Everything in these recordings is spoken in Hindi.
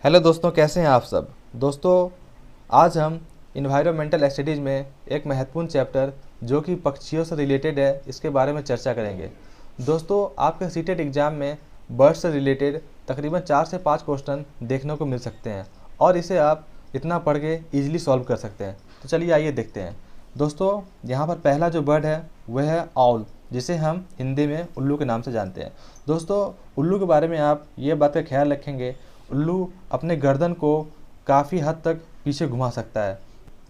हेलो दोस्तों, कैसे हैं आप सब। दोस्तों, आज हम इन्वायरमेंटल स्टडीज़ में एक महत्वपूर्ण चैप्टर जो कि पक्षियों से रिलेटेड है, इसके बारे में चर्चा करेंगे। दोस्तों, आपके सीटेट एग्ज़ाम में बर्ड से रिलेटेड तकरीबन 4 से 5 क्वेश्चन देखने को मिल सकते हैं और इसे आप इतना पढ़ के ईजिली सॉल्व कर सकते हैं। तो चलिए आइए देखते हैं। दोस्तों, यहाँ पर पहला जो बर्ड है वह है आउल, जिसे हम हिंदी में उल्लू के नाम से जानते हैं। दोस्तों, उल्लू के बारे में आप ये बात का ख्याल रखेंगे, उल्लू अपने गर्दन को काफ़ी हद तक पीछे घुमा सकता है।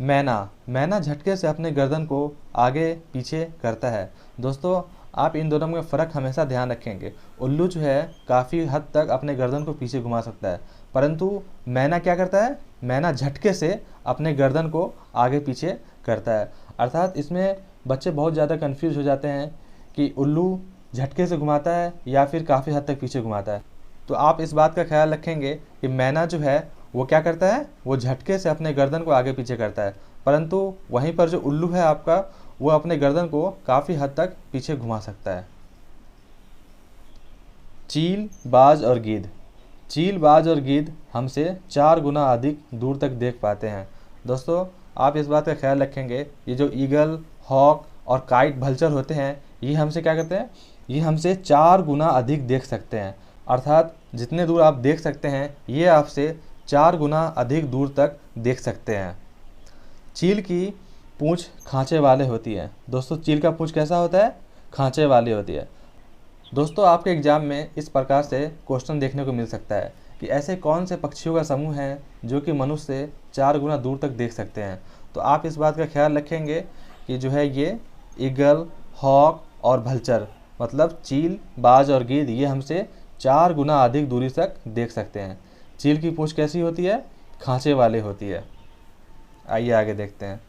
मैना झटके से अपने गर्दन को आगे पीछे करता है। दोस्तों, आप इन दोनों में फ़र्क हमेशा ध्यान रखेंगे। उल्लू जो है काफ़ी हद तक अपने गर्दन को पीछे घुमा सकता है, परंतु मैना क्या करता है, मैना झटके से अपने गर्दन को आगे पीछे करता है। अर्थात इसमें बच्चे बहुत ज़्यादा कंफ्यूज हो जाते हैं कि उल्लू झटके से घुमाता है या फिर काफ़ी हद तक पीछे घुमाता है। तो आप इस बात का ख्याल रखेंगे कि मैना जो है वो क्या करता है, वो झटके से अपने गर्दन को आगे पीछे करता है, परंतु वहीं पर जो उल्लू है आपका, वो अपने गर्दन को काफ़ी हद तक पीछे घुमा सकता है। चील, बाज और गीद। चील, बाज और गीद हमसे 4 गुना अधिक दूर तक देख पाते हैं। दोस्तों, आप इस बात का ख्याल रखेंगे, ये जो ईगल, हॉक और काइट भल्चर होते हैं, ये हमसे क्या करते हैं, ये हमसे 4 गुना अधिक देख सकते हैं। अर्थात जितने दूर आप देख सकते हैं, ये आपसे 4 गुना अधिक दूर तक देख सकते हैं। चील की पूंछ खांचे वाले होती है। दोस्तों, चील का पूंछ कैसा होता है, खांचे वाली होती है। दोस्तों, आपके एग्ज़ाम में इस प्रकार से क्वेश्चन देखने को मिल सकता है कि ऐसे कौन से पक्षियों का समूह है जो कि मनुष्य से 4 गुना दूर तक देख सकते हैं। तो आप इस बात का ख्याल रखेंगे कि जो है ये ईगल, हॉक और भल्चर, मतलब चील, बाज और गीद, ये हमसे 4 गुना अधिक दूरी तक देख सकते हैं। चील की पूंछ कैसी होती है, खांचे वाली होती है। आइए आगे देखते हैं।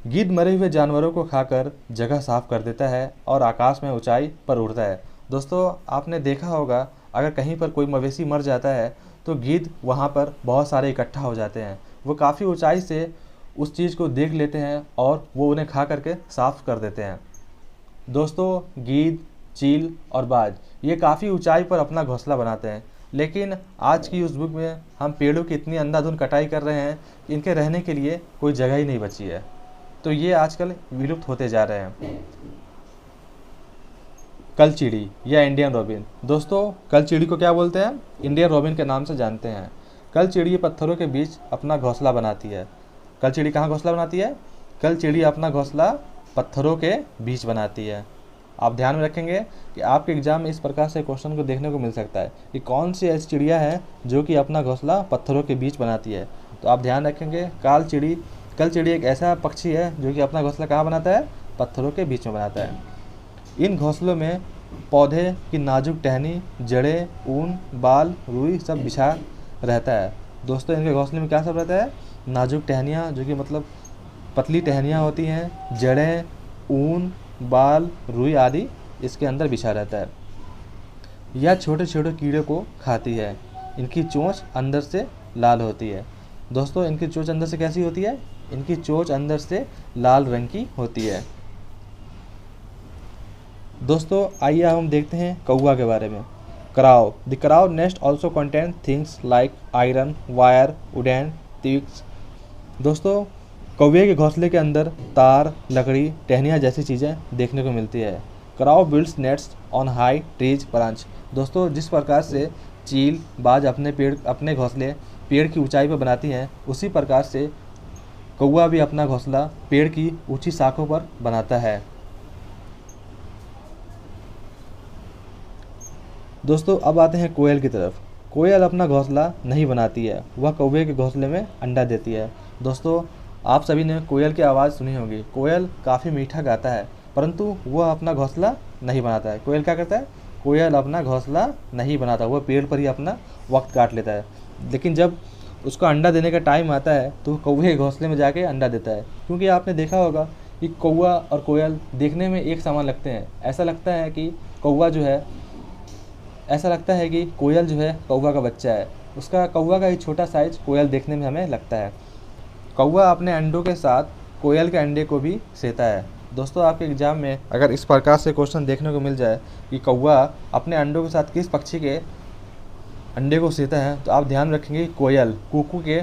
गिद्ध मरे हुए जानवरों को खाकर जगह साफ कर देता है और आकाश में ऊंचाई पर उड़ता है। दोस्तों, आपने देखा होगा, अगर कहीं पर कोई मवेशी मर जाता है तो गिद्ध वहाँ पर बहुत सारे इकट्ठा हो जाते हैं। वो काफ़ी ऊंचाई से उस चीज़ को देख लेते हैं और वो उन्हें खा करके साफ कर देते हैं। दोस्तों, गिद्ध, चील और बाज ये काफ़ी ऊंचाई पर अपना घोंसला बनाते हैं, लेकिन आज की उस युग में हम पेड़ों की इतनी अंधाधुंध कटाई कर रहे हैं कि इनके रहने के लिए कोई जगह ही नहीं बची है। तो ये आजकल विलुप्त होते जा रहे हैं। कलचिड़ी या इंडियन रॉबिन। दोस्तों, कलचिड़ी को क्या बोलते हैं, इंडियन रॉबिन के नाम से जानते हैं। कलचिड़ी पत्थरों के बीच अपना घोंसला बनाती है। कलचिड़ी कहाँ घोंसला बनाती है, कलचिड़ी अपना घोंसला पत्थरों के बीच बनाती है। आप ध्यान में रखेंगे कि आपके एग्जाम में इस प्रकार से क्वेश्चन को देखने को मिल सकता है कि कौन सी ऐसी चिड़िया है जो कि अपना घोंसला पत्थरों के बीच बनाती है। तो आप ध्यान रखेंगे, कलचिड़ी एक ऐसा पक्षी है जो कि अपना घोंसला कहाँ बनाता है, पत्थरों के बीच में बनाता है। इन घोंसलों में पौधे की नाजुक टहनी, जड़ें, ऊन, बाल, रुई सब बिछा रहता है। दोस्तों, इनके घोंसले में क्या सब रहता है, नाजुक टहनियाँ, जो कि मतलब पतली टहनियाँ होती हैं, जड़ें, ऊन, बाल, रुई आदि इसके अंदर बिछा रहता है। यह छोटे छोटे कीड़े को खाती है। इनकी चोंच अंदर से लाल होती है। दोस्तों, इनकी चोंच अंदर से कैसी होती है, इनकी चोंच अंदर से लाल रंग की होती है। दोस्तों, आइए हम देखते हैं कौवा के बारे में। Crow. The crow nest also contain things like iron, wire, wooden, twigs. दोस्तों, कौवे के घोंसले के अंदर तार, लकड़ी, टहनियाँ जैसी चीज़ें देखने को मिलती है। Crow builds nets on high trees branch. दोस्तों, जिस प्रकार से चील, बाज अपने घोंसले पेड़ की ऊंचाई पर बनाती हैं, उसी प्रकार से कौवा भी अपना घोंसला पेड़ की ऊंची शाखों पर बनाता है। दोस्तों, अब आते हैं कोयल की तरफ। कोयल अपना घोंसला नहीं बनाती है, वह कौवे के घोंसले में अंडा देती है। दोस्तों, आप सभी ने कोयल की आवाज़ सुनी होगी। कोयल काफ़ी मीठा गाता है, परंतु वह अपना घोंसला नहीं बनाता है। कोयल क्या करता है, कोयल अपना घोंसला नहीं बनाता, वह पेड़ पर ही अपना वक्त काट लेता है। लेकिन जब उसका अंडा देने का टाइम आता है तो कौवे के घोंसले में जाके अंडा देता है। क्योंकि आपने देखा होगा कि कौवा और कोयल देखने में एक समान लगते हैं। ऐसा लगता है कि कोयल जो है कौवा का बच्चा है। उसका कौवा का ही छोटा साइज कोयल देखने में हमें लगता है। कौवा अपने अंडों के साथ कोयल के अंडे को भी सेता है। दोस्तों, आपके एग्जाम में अगर इस प्रकार से क्वेश्चन देखने को मिल जाए कि कौवा अपने अंडों के साथ किस पक्षी के अंडे को सेता है तो आप ध्यान रखेंगे कोयल कुकू के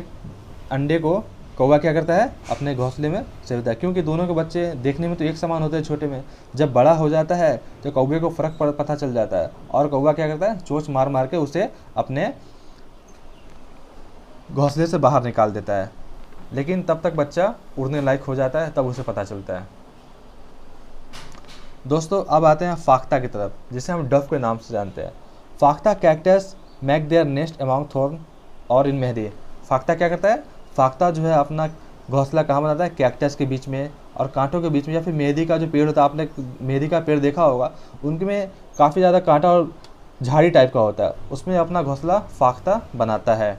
अंडे को कौवा क्या करता है, अपने घोंसले में सेवता है, क्योंकि दोनों के बच्चे देखने में तो एक समान होते हैं छोटे में। जब बड़ा हो जाता है तो कौवे को फ़र्क पता चल जाता है और कौवा क्या करता है, चोंच मार मार के उसे अपने घोंसले से बाहर निकाल देता है। लेकिन तब तक बच्चा उड़ने लायक हो जाता है, तब उसे पता चलता है। दोस्तों अब आते हैं फाख्ता की तरफ, जिसे हम डफ के नाम से जानते हैं। फाख्ता cactus make their nest among thorn or in mehndi. फाख्ता क्या करता है, फाख्ता जो है अपना घोंसला कहाँ बनाता है, कैक्टस के बीच में और कांटों के बीच में, या फिर मेहंदी का जो पेड़ होता है, आपने मेहंदी का पेड़ देखा होगा, उनके में काफ़ी ज़्यादा कांटा और झाड़ी टाइप का होता है, उसमें अपना घोंसला फाख्ता बनाता है।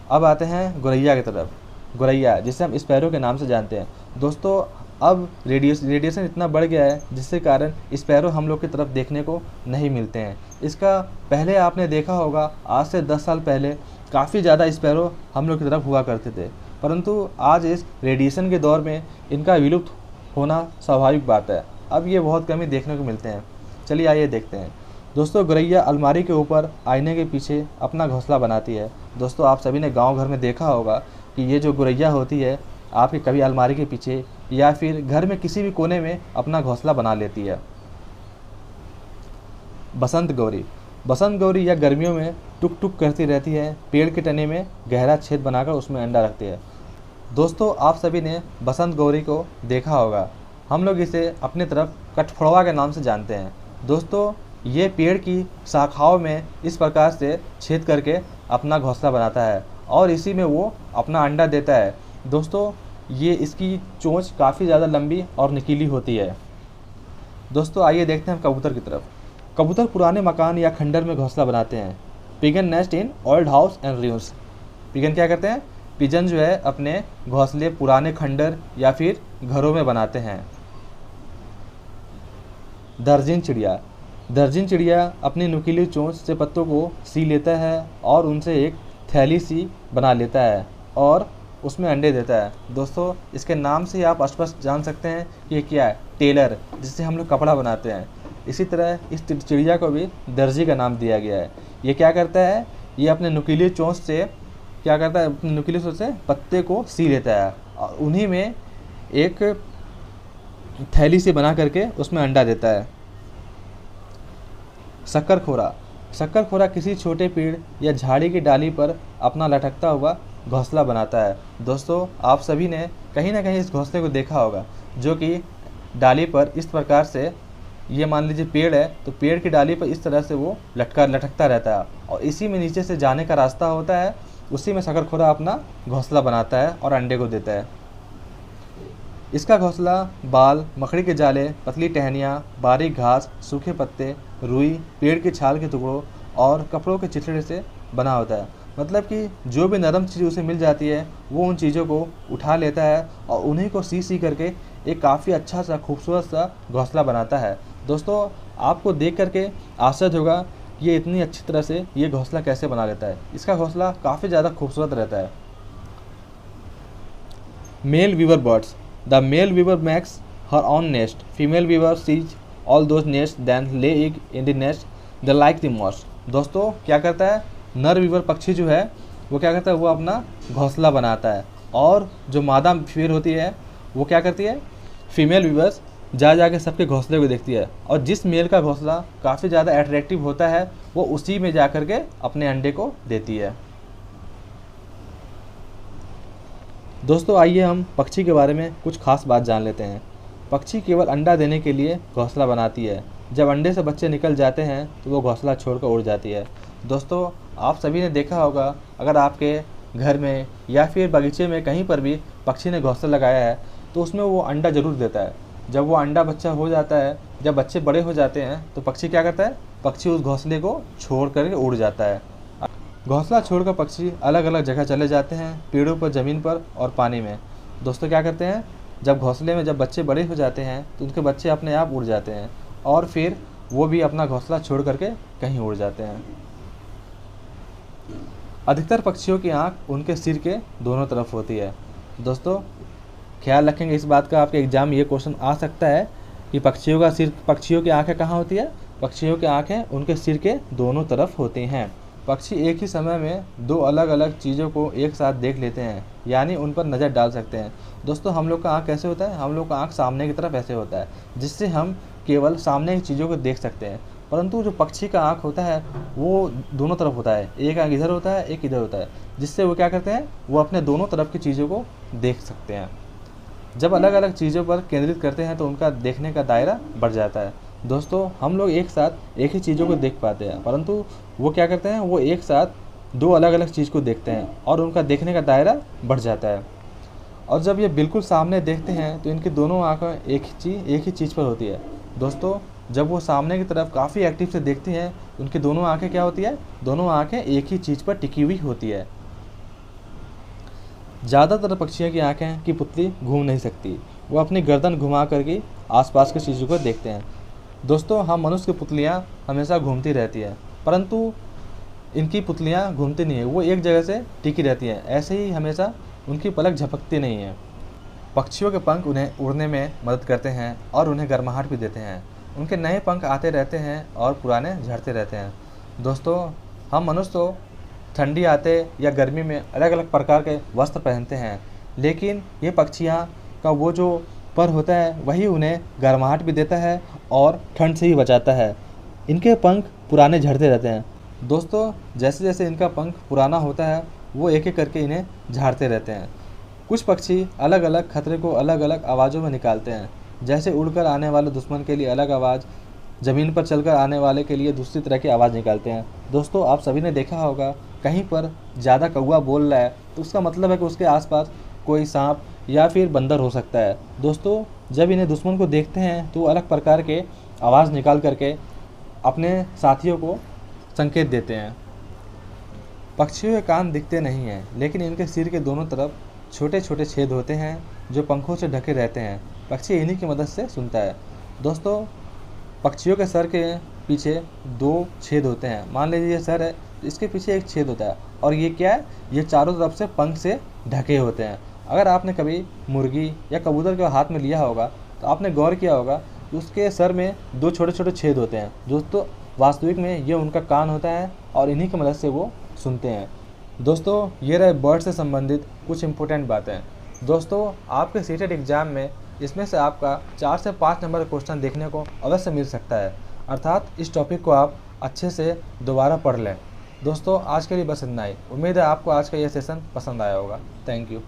अब आते हैं गौरैया की तरफ। गौरैया जिसे हम स्पैरो के नाम से जानते हैं। दोस्तों अब रेडिएशन इतना बढ़ गया है जिसके कारण स्पैरो हम लोग की तरफ देखने को नहीं मिलते हैं। इसका पहले आपने देखा होगा, आज से 10 साल पहले काफ़ी ज़्यादा स्पैरो हम लोग की तरफ हुआ करते थे, परंतु आज इस रेडिएशन के दौर में इनका विलुप्त होना स्वाभाविक बात है। अब ये बहुत कम ही देखने को मिलते हैं। चलिए आइए देखते हैं। दोस्तों गौरैया अलमारी के ऊपर आईने के पीछे अपना घोंसला बनाती है। दोस्तों आप सभी ने गांव घर में देखा होगा कि ये जो गौरैया होती है आपकी कभी अलमारी के पीछे या फिर घर में किसी भी कोने में अपना घोंसला बना लेती है। बसंत गौरी। बसंत गौरी या गर्मियों में टुक टुक करती रहती है, पेड़ के तने में गहरा छेद बनाकर उसमें अंडा रखती है। दोस्तों आप सभी ने बसंत गौरी को देखा होगा, हम लोग इसे अपनी तरफ कठफोड़वा के नाम से जानते हैं। दोस्तों ये पेड़ की शाखाओं में इस प्रकार से छेद करके अपना घोंसला बनाता है और इसी में वो अपना अंडा देता है। दोस्तों ये इसकी चोंच काफ़ी ज़्यादा लंबी और नुकीली होती है। दोस्तों आइए देखते हैं कबूतर की तरफ। कबूतर पुराने मकान या खंडर में घोंसला बनाते हैं। Pigeon nest in old house and rooms. Pigeon क्या करते हैं, पिजन जो है अपने घोंसले पुराने खंडर या फिर घरों में बनाते हैं। दर्जिन चिड़िया। दर्जिन चिड़िया अपनी नुकीली चोंच से पत्तों को सी लेता है और उनसे एक थैली सी बना लेता है और उसमें अंडे देता है। दोस्तों इसके नाम से आप स्पष्ट जान सकते हैं कि ये क्या है, टेलर, जिससे हम लोग कपड़ा बनाते हैं। इसी तरह इस चिड़िया को भी दर्जी का नाम दिया गया है। ये क्या करता है, ये अपने नुकीली चोंच से क्या करता है, अपनी नुकीली चोंच से पत्ते को सी लेता है और उन्हीं में एक थैली सी बना करके उसमें अंडा देता है। शक्करखोरा। शक्करखोरा किसी छोटे पेड़ या झाड़ी की डाली पर अपना लटकता हुआ घोंसला बनाता है। दोस्तों आप सभी ने कहीं ना कहीं इस घोंसले को देखा होगा, जो कि डाली पर इस प्रकार से, ये मान लीजिए पेड़ है तो पेड़ की डाली पर इस तरह से वो लटकता रहता है और इसी में नीचे से जाने का रास्ता होता है, उसी में शक्करखोरा अपना घोंसला बनाता है और अंडे को देता है। इसका घोंसला बाल, मकड़ी के जाले, पतली टहनियाँ, बारीक घास, सूखे पत्ते, रुई, पेड़ की छाल के टुकड़ों और कपड़ों के चिथड़े से बना होता है। मतलब कि जो भी नरम चीज़ उसे मिल जाती है वो उन चीज़ों को उठा लेता है और उन्हीं को सी करके एक काफ़ी अच्छा सा खूबसूरत सा घोंसला बनाता है। दोस्तों आपको देख करके आश्चर्य होगा ये इतनी अच्छी तरह से ये घोंसला कैसे बना लेता है। इसका घोंसला काफ़ी ज़्यादा खूबसूरत रहता है। Male weaver birds. The male weaver makes her on nest, female weaver sees all those nest then lay egg in the nest the like the most. दोस्तों क्या करता है, नर वीवर पक्षी जो है वो क्या करता है, वो अपना घोंसला बनाता है और जो मादा फीमेल होती है वो क्या करती है, फीमेल वीवर्स जा के सबके घोंसले को देखती है और जिस मेल का घोंसला काफ़ी ज़्यादा अट्रैक्टिव होता है वो उसी में जा कर के अपने अंडे को देती है। दोस्तों आइए हम पक्षी के बारे में कुछ खास बात जान लेते हैं। पक्षी केवल अंडा देने के लिए घोंसला बनाती है। जब अंडे से बच्चे निकल जाते हैं तो वो घोंसला छोड़कर उड़ जाती है। दोस्तों आप सभी ने देखा होगा, अगर आपके घर में या फिर बगीचे में कहीं पर भी पक्षी ने घोंसला लगाया है तो उसमें वो अंडा ज़रूर देता है। जब वो अंडा बच्चा हो जाता है, जब बच्चे बड़े हो जाते हैं तो पक्षी क्या करता है, पक्षी उस घोंसले को छोड़ कर उड़ जाता है। घोंसला छोड़कर पक्षी अलग अलग जगह चले जाते हैं, पेड़ों पर, ज़मीन पर और पानी में। दोस्तों क्या करते हैं, जब घोंसले में जब बच्चे बड़े हो जाते हैं तो उनके बच्चे अपने आप उड़ जाते हैं और फिर वो भी अपना घोंसला छोड़ करके कहीं उड़ जाते हैं। अधिकतर पक्षियों की आँख उनके सिर के दोनों तरफ होती है। दोस्तों ख्याल रखेंगे इस बात का, आपके एग्जाम में ये क्वेश्चन आ सकता है कि पक्षियों का सिर, पक्षियों की आँखें कहाँ होती है, पक्षियों की आँखें उनके सिर के दोनों तरफ होती हैं। पक्षी एक ही समय में दो अलग अलग चीज़ों को एक साथ देख लेते हैं, यानी उन पर नज़र डाल सकते हैं। दोस्तों हम लोग का आँख कैसे होता है, हम लोग का आँख सामने की तरफ ऐसे होता है, जिससे हम केवल सामने की चीज़ों को देख सकते हैं। परंतु जो पक्षी का आँख होता है वो दोनों तरफ होता है, एक आँख इधर होता है, एक इधर होता है, जिससे वो क्या करते हैं, वो अपने दोनों तरफ की चीज़ों को देख सकते हैं। जब अलग अलग चीज़ों पर केंद्रित करते हैं तो उनका देखने का दायरा बढ़ जाता है। दोस्तों हम लोग एक साथ एक ही चीज़ों को देख पाते हैं, परंतु वो क्या करते हैं, वो एक साथ दो अलग अलग चीज़ को देखते हैं और उनका देखने का दायरा बढ़ जाता है। और जब ये बिल्कुल सामने देखते हैं तो इनकी दोनों आँखें एक ही चीज़ पर होती है। दोस्तों जब वो सामने की तरफ काफ़ी एक्टिव से देखते हैं तो उनकी दोनों आँखें क्या होती है, दोनों आँखें एक ही चीज़ पर टिकी हुई होती है। ज़्यादातर पक्षियों की आँखें की पुतली घूम नहीं सकती, वो अपनी गर्दन घुमा करके आसपास की चीज़ों को देखते हैं। दोस्तों हम मनुष्य की पुतलियाँ हमेशा घूमती रहती हैं, परंतु इनकी पुतलियाँ घूमती नहीं है, वो एक जगह से टिकी रहती हैं। ऐसे ही हमेशा उनकी पलक झपकती नहीं है। पक्षियों के पंख उन्हें उड़ने में मदद करते हैं और उन्हें गर्माहट भी देते हैं। उनके नए पंख आते रहते हैं और पुराने झड़ते रहते हैं। दोस्तों हम मनुष्य तो ठंडी आते या गर्मी में अलग अलग प्रकार के वस्त्र पहनते हैं, लेकिन ये पक्षियाँ का वो जो पर होता है वही उन्हें गर्माहट भी देता है और ठंड से भी बचाता है। इनके पंख पुराने झड़ते रहते हैं। दोस्तों जैसे जैसे इनका पंख पुराना होता है वो एक एक करके इन्हें झाड़ते रहते हैं। कुछ पक्षी अलग अलग खतरे को अलग अलग आवाज़ों में निकालते हैं, जैसे उड़कर आने वाले दुश्मन के लिए अलग आवाज़, ज़मीन पर चलकर आने वाले के लिए दूसरी तरह की आवाज़ निकालते हैं। दोस्तों आप सभी ने देखा होगा कहीं पर ज़्यादा कौवा बोल रहा है तो उसका मतलब है कि उसके आसपास कोई सांप या फिर बंदर हो सकता है। दोस्तों जब इन्हें दुश्मन को देखते हैं तो अलग प्रकार के आवाज़ निकाल करके अपने साथियों को संकेत देते हैं। पक्षियों के कान दिखते नहीं हैं, लेकिन इनके सिर के दोनों तरफ छोटे छोटे छेद होते हैं जो पंखों से ढके रहते हैं। पक्षी इन्हीं की मदद से सुनता है। दोस्तों पक्षियों के सर के पीछे दो छेद होते हैं। मान लीजिए ये सर है, इसके पीछे एक छेद होता है और ये क्या है, ये चारों तरफ से पंख से ढके होते हैं। अगर आपने कभी मुर्गी या कबूतर के हाथ में लिया होगा तो आपने गौर किया होगा कि उसके सर में दो छोटे छोटे छेद होते हैं। दोस्तों वास्तविक में ये उनका कान होता है और इन्हीं की मदद से वो सुनते हैं। दोस्तों ये रहे बर्ड से संबंधित कुछ इंपॉर्टेंट बातें। दोस्तों आपके सीटेट एग्ज़ाम में इसमें से आपका 4 से 5 नंबर का क्वेश्चन देखने को अवश्य मिल सकता है, अर्थात इस टॉपिक को आप अच्छे से दोबारा पढ़ लें। दोस्तों आज के लिए बस इतना ही। उम्मीद है आपको आज का यह सेशन पसंद आया होगा। Thank you.